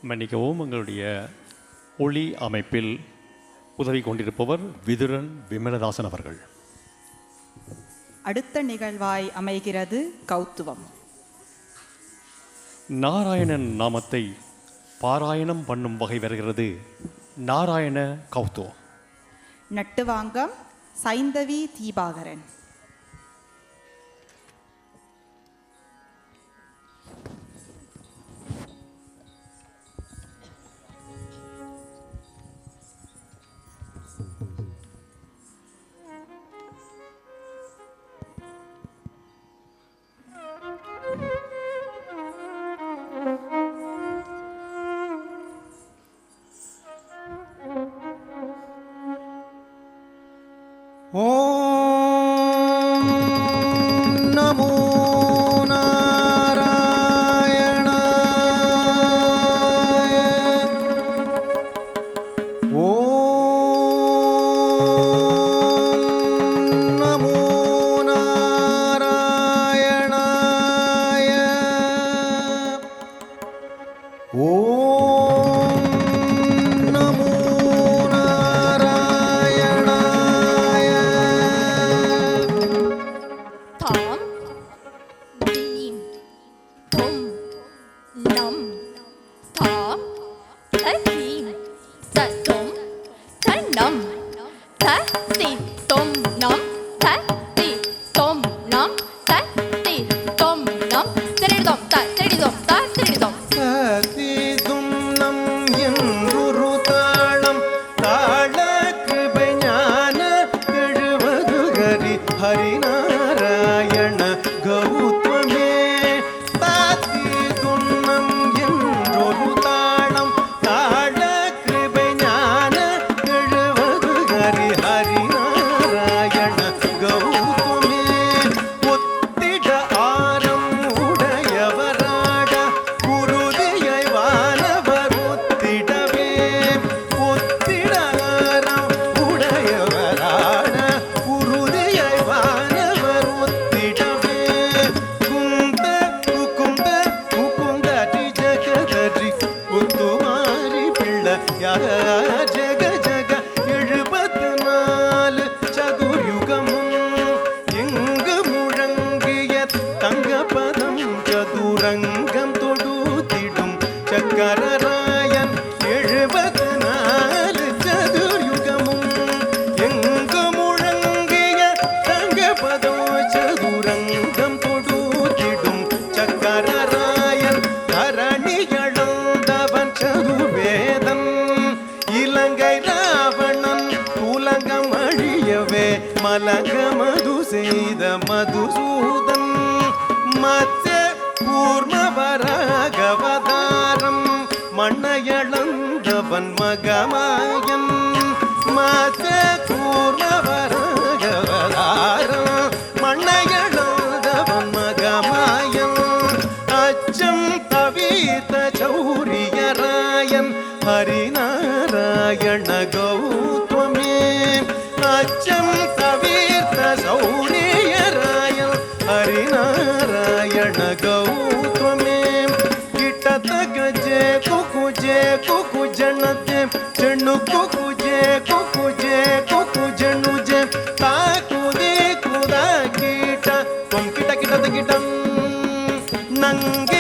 மன்னிக்கவும், எங்களுடைய ஒளி அமைப்பில் உதவி கொண்டிருப்பவர் விதுரன் விமலதாசன் அவர்கள். அடுத்த நிகழ்வாய் அமைகிறது கௌத்துவம். நாராயணன் நாமத்தை பாராயணம் பண்ணும் வகை வருகிறது நாராயண கௌத்துவம். நட்டுவாங்கம் சைந்தவி தீபாகரன். மதுசூதன் மத்ய கூர்மவராகவதாரம் மண்ணையளந்தவன் மகமாயன் மத்ய கூர்மவராகவதாரம் மண்ணையளந்தவன் மகமாயன் அச்சம் தவித்த சௌரியராயன் ஹரிநாராயண கௌத்வமே அச்சம் தவிர்த்த சௌரியராயன் ஹரிநாராயண கௌத்வமே ಕಿಟತಕ ಜೆ ಕುಕು ಜಣತೆ ಜಣ್ಣು ಕುಕು ಜಣ್ಣು ಜೆ ತಾಕುದೆ ಕುದ ಕೀಟ ಕಿಟ ಕಿಟದ ಕಿಟಂ ನಂಗೆ